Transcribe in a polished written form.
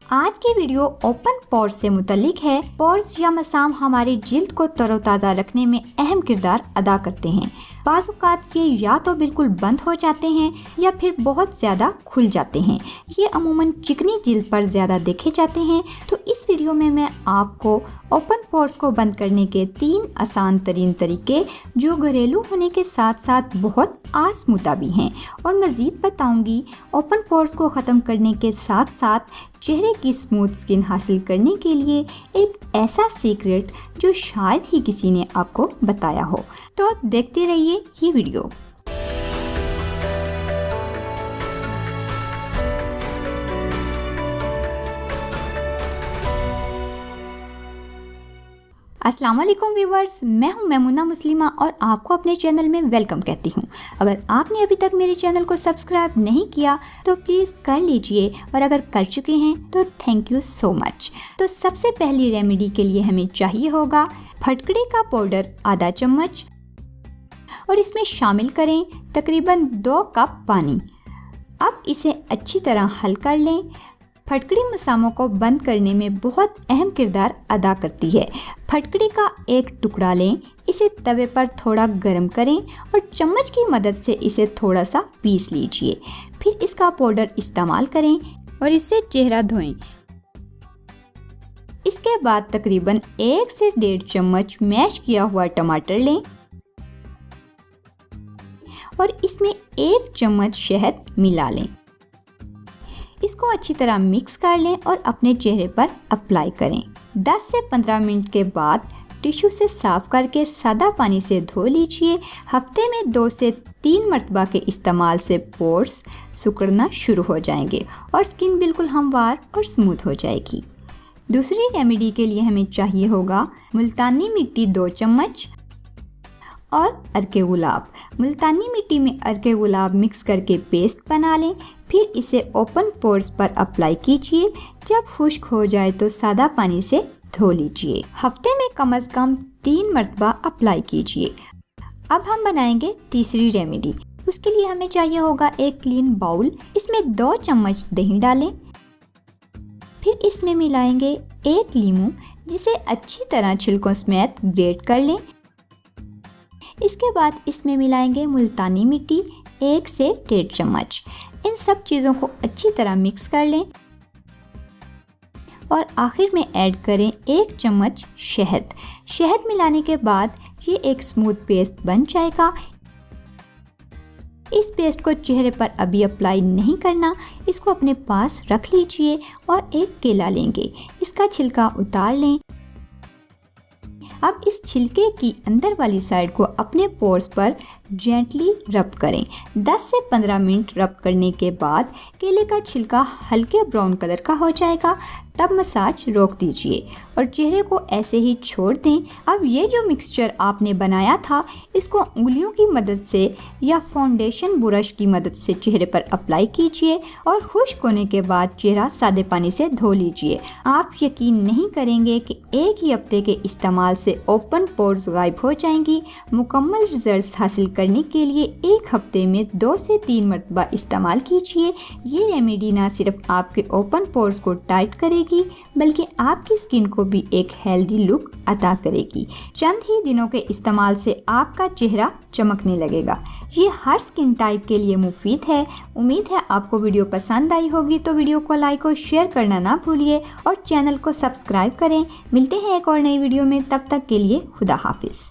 आज की video open pores से मुतल्लिक है। पोर्स या मसाम हमारी जिल्द को तरोताज़ा रखने में अहम किरदार अदा करते हैं। बाज़ औक़ात ये या तो बिल्कुल बंद हो जाते हैं या फिर बहुत ज़्यादा खुल जाते हैं। ये अमूमन चिकनी जिल्द पर ज़्यादा देखे जाते हैं। तो इस वीडियो में मैं आपको ओपन पोर्स को बंद करने के 3 आसान तरीन तरीके जो घरेलू होने के साथ साथ बहुत आज़मूदा भी हैं और मज़ीद बताऊंगी ओपन पोर्स को ख़त्म करने के साथ साथ चेहरे की स्मूथ स्किन हासिल करने के लिए एक ऐसा सीक्रेट जो शायद ही किसी ने आपको बताया हो। तो देखते रहिए ये वीडियो। अस्सलाम वालेकुम व्यूवर्स, मैं हूं मैमुना मुस्लिमा और आपको अपने चैनल में वेलकम कहती हूं। अगर आपने अभी तक मेरे चैनल को सब्सक्राइब नहीं किया तो प्लीज़ कर लीजिए और अगर कर चुके हैं तो थैंक यू सो मच। तो सबसे पहली रेमेडी के लिए हमें चाहिए होगा फटकड़ी का पाउडर आधा चम्मच और इसमें शामिल करें तकरीबन 2 कप पानी। अब इसे अच्छी तरह हल कर लें। फटकड़ी मसामों को बंद करने में बहुत अहम किरदार अदा करती है। फटकड़ी का एक टुकड़ा लें, इसे तवे पर थोड़ा गर्म करें और चम्मच की मदद से इसे थोड़ा सा पीस लीजिए। फिर इसका पाउडर इस्तेमाल करें और इससे चेहरा धोएं। इसके बाद तकरीबन 1 से 1.5 चम्मच मैश किया हुआ टमाटर लें और इसमें 1 चम्मच शहद मिला लें। इसको अच्छी तरह मिक्स कर लें और अपने चेहरे पर अप्लाई करें। 10 से 15 मिनट के बाद टिश्यू से साफ करके सादा पानी से धो लीजिए। हफ्ते में 2 से 3 मरतबा के इस्तेमाल से पोर्स सिकुड़ना शुरू हो जाएंगे और स्किन बिल्कुल हमवार और स्मूथ हो जाएगी। दूसरी रेमेडी के लिए हमें चाहिए होगा मुल्तानी मिट्टी 2 चम्मच और अर्के गुलाब। मुल्तानी मिट्टी में अर्के गुलाब मिक्स करके पेस्ट बना लें। फिर इसे ओपन पोर्स पर अप्लाई कीजिए। जब खुश्क हो जाए तो सादा पानी से धो लीजिए। हफ्ते में कम से कम 3 मरतबा अप्लाई कीजिए। अब हम बनाएंगे तीसरी रेमेडी। उसके लिए हमें चाहिए होगा एक क्लीन बाउल। इसमें 2 चम्मच दही डालें। फिर इसमें मिलाएंगे 1 लीमू जिसे अच्छी तरह छिलकों समेत ग्रेट कर लें। इसके बाद इसमें मिलाएंगे मुल्तानी मिट्टी 1 से 1.5 चम्मच। इन सब चीज़ों को अच्छी तरह मिक्स कर लें और आखिर में ऐड करें 1 चम्मच शहद। शहद मिलाने के बाद ये एक स्मूथ पेस्ट बन जाएगा। इस पेस्ट को चेहरे पर अभी अप्लाई नहीं करना, इसको अपने पास रख लीजिए और एक केला लेंगे, इसका छिलका उतार लें। अब इस छिलके की अंदर वाली साइड को अपने पोर्स पर जेंटली रब करें। 10 से 15 मिनट रब करने के बाद केले का छिलका हल्के ब्राउन कलर का हो जाएगा। तब मसाज रोक दीजिए और चेहरे को ऐसे ही छोड़ दें। अब ये जो मिक्सचर आपने बनाया था इसको उंगलियों की मदद से या फाउंडेशन ब्रश की मदद से चेहरे पर अप्लाई कीजिए और खुश्क होने के बाद चेहरा सादे पानी से धो लीजिए। आप यकीन नहीं करेंगे कि एक ही हफ्ते के इस्तेमाल से ओपन पोर्स गायब हो जाएंगी। मुकम्मल रिजल्ट्स हासिल करने के लिए 1 हफ्ते में 2 से 3 मरतबा इस्तेमाल कीजिए। ये रेमेडी ना सिर्फ आपके ओपन पोर्स को टाइट करेगी बल्कि आपकी स्किन को भी एक हेल्दी लुक अता करेगी। चंद ही दिनों के इस्तेमाल से आपका चेहरा चमकने लगेगा। ये हर स्किन टाइप के लिए मुफीद है। उम्मीद है आपको वीडियो पसंद आई होगी। तो वीडियो को लाइक और शेयर करना ना भूलिए और चैनल को सब्सक्राइब करें। मिलते हैं एक और नई वीडियो में, तब तक के लिए खुदा हाफिज।